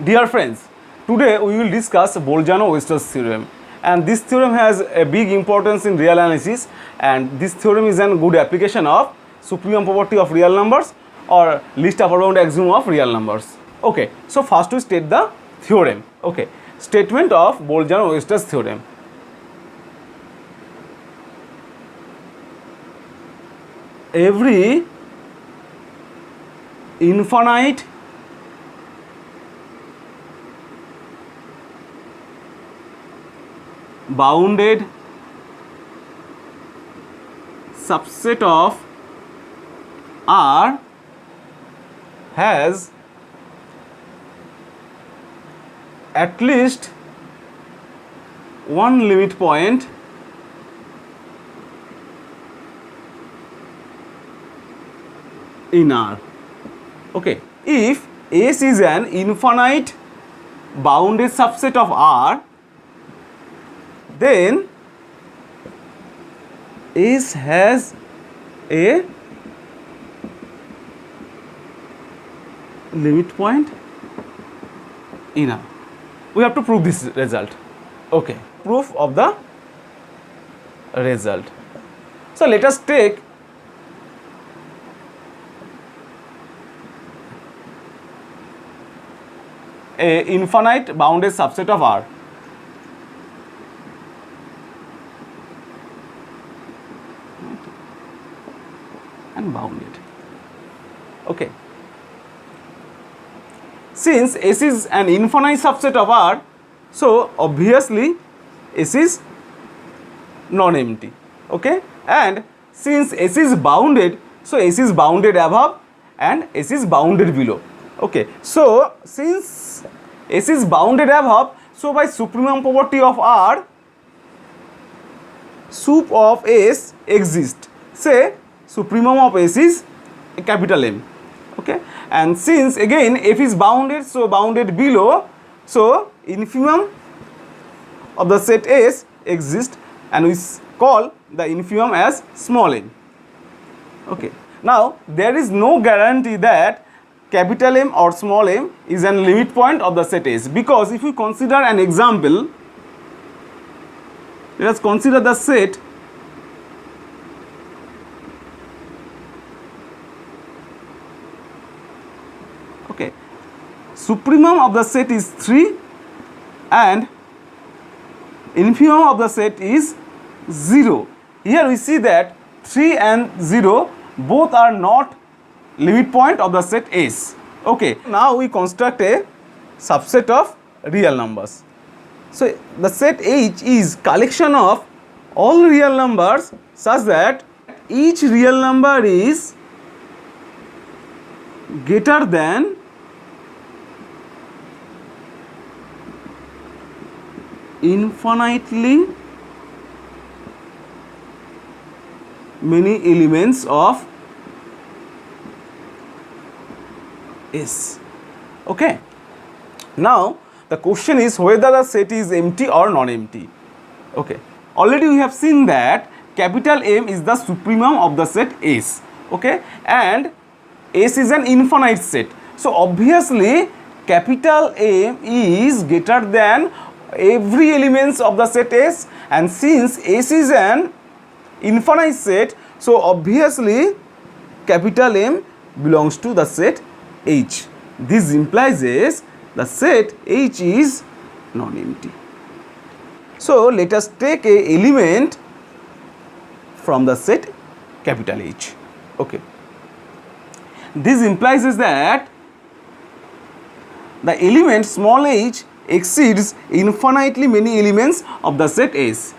Dear friends, today we will discuss Bolzano-Weierstrass theorem, and this theorem has a big importance in real analysis, and this theorem is a good application of supremum property of real numbers or least upper bound axiom of real numbers. Okay, so first we state the theorem. Okay, statement of Bolzano-Weierstrass theorem. Every infinite bounded subset of R has at least one limit point in R. Okay, if S is an infinite bounded subset of R, then S has a limit point in R. We have to prove this result. Okay, proof of the result. So let us take a infinite bounded subset of R. And bounded. Okay. Since S is an infinite subset of R, so obviously S is non-empty. Okay, and since S is bounded, so S is bounded above and S is bounded below. Okay, so since S is bounded above, so by supremum property of R, sup of S exists. Say supremum of S is a capital M. Okay, and since again F is bounded, so bounded below, so infimum of the set S exists, and we call the infimum as small m. Okay, now there is no guarantee that capital M or small m is a limit point of the set S, because if we consider an example, let us consider the set supremum of the set is 3 and infimum of the set is 0. Here we see that 3 and 0 both are not limit point of the set S. Okay, now we construct a subset of real numbers. So the set H is collection of all real numbers such that each real number is greater than infinitely many elements of S. Okay, now the question is whether the set is empty or non-empty. Okay, already we have seen that capital M is the supremum of the set S. Okay, and S is an infinite set, so obviously capital M is greater than every elements of the set S, and since S is an infinite set, so obviously capital M belongs to the set H. This implies the set H is non-empty. So let us take a element from the set capital H. Okay, this implies that the element small h exceeds infinitely many elements of the set S.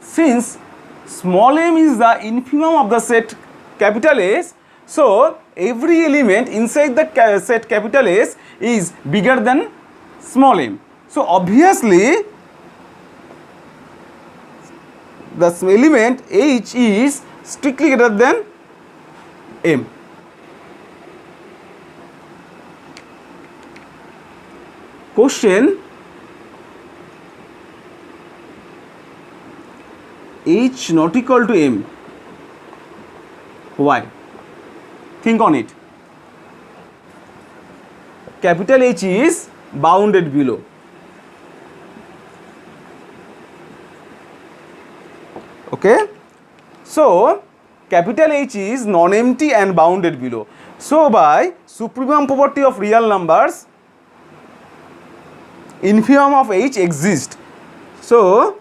Since small m is the infimum of the set capital S, so every element inside the set capital S is bigger than small m. So obviously the element H is strictly greater than m. quotient H not equal to M. Why? Think on it. Capital H is bounded below. Okay? So, capital H is non-empty and bounded below. So, by supremum property of real numbers, infimum of H exists. So,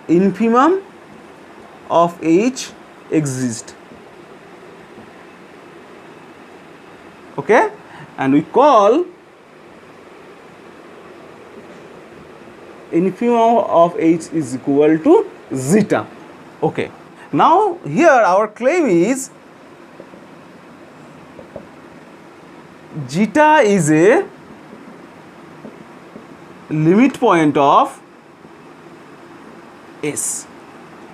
infimum of H exists. Okay? And we call infimum of H is equal to zeta. Okay. Now here our claim is zeta is a limit point of S.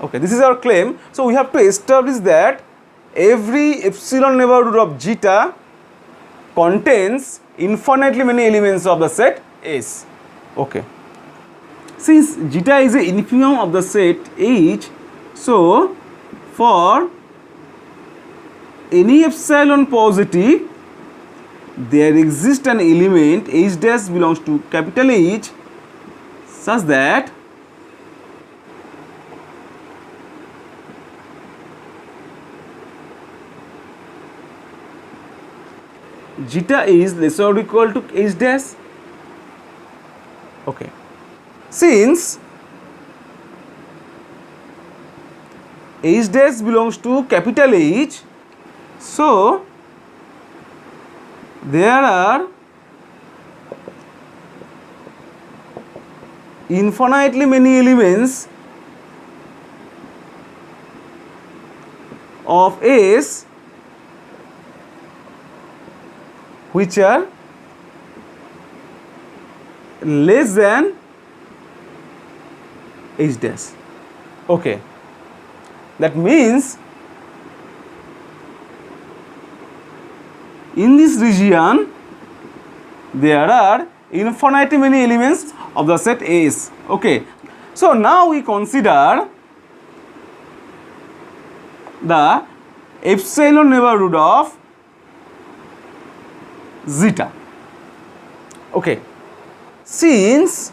Okay, this is our claim. So we have to establish that every epsilon neighborhood of zeta contains infinitely many elements of the set S. Okay. Since zeta is a infimum of the set H, so for any epsilon positive, there exists an element H dash belongs to capital H such that zeta is lesser or equal to H dash. Okay. Since H dash belongs to capital H, so there are infinitely many elements of S which are less than H dash. Okay. That means in this region there are infinitely many elements of the set S. Okay. So now we consider the epsilon neighborhood of zeta. Okay. Since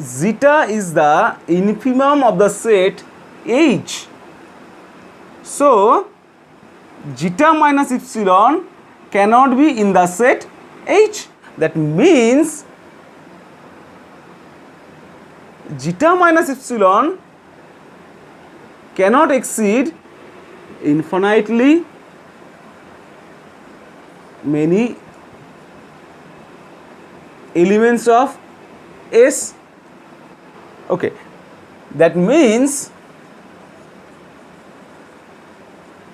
zeta is the infimum of the set H, so zeta minus epsilon cannot be in the set H. That means zeta minus epsilon cannot exceed infinitely many elements of S. Okay, that means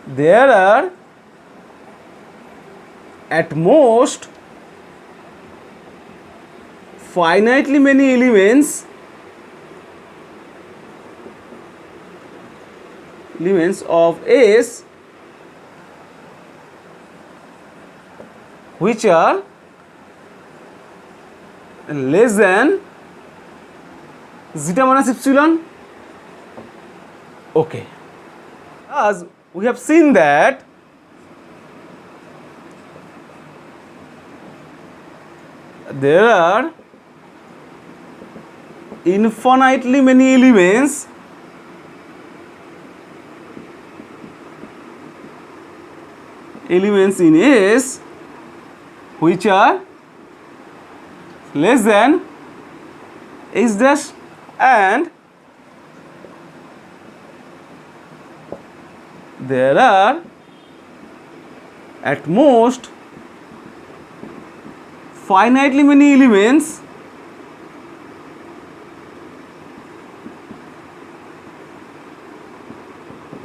there are at most finitely many elements of S which are less than zeta minus epsilon. Okay. As we have seen that there are infinitely many elements in S which are less than H dash, and there are at most finitely many elements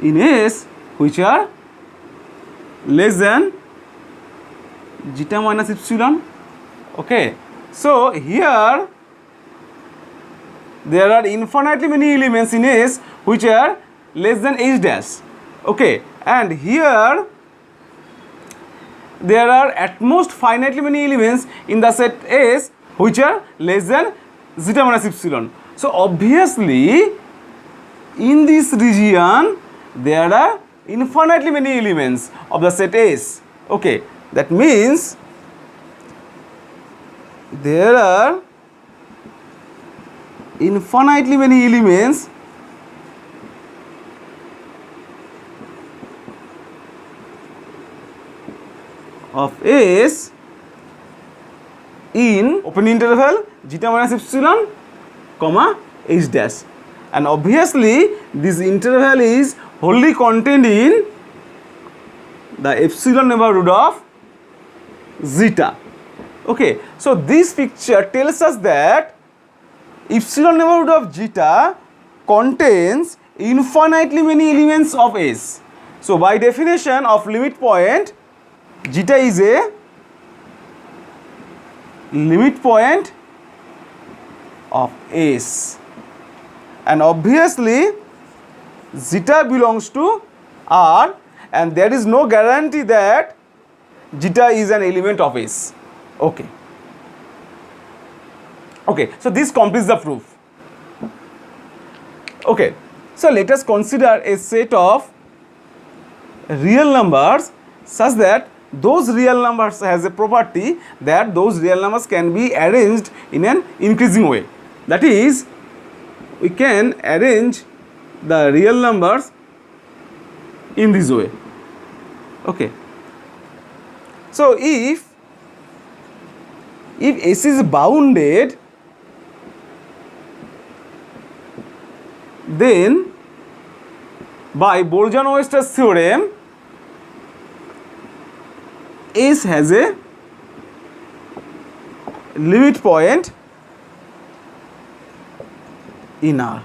in S which are less than zeta minus epsilon. Okay, so here there are infinitely many elements in S which are less than H dash. Okay, and here there are at most finitely many elements in the set S which are less than zeta minus epsilon. So obviously in this region there are infinitely many elements of the set S. Okay, that means there are infinitely many elements of S in open interval zeta minus epsilon comma h dash, and obviously this interval is wholly contained in the epsilon neighborhood of zeta. Okay, so this picture tells us that epsilon neighborhood of zeta contains infinitely many elements of S. So by definition of limit point, zeta is a limit point of S, and obviously zeta belongs to R, and there is no guarantee that zeta is an element of S. Okay. Okay, so this completes the proof. Okay, so let us consider a set of real numbers such that those real numbers has a property that those real numbers can be arranged in an increasing way. That is, we can arrange the real numbers in this way. Okay, so if S is bounded, then by Bolzano-Weierstrass theorem, S has a limit point in R.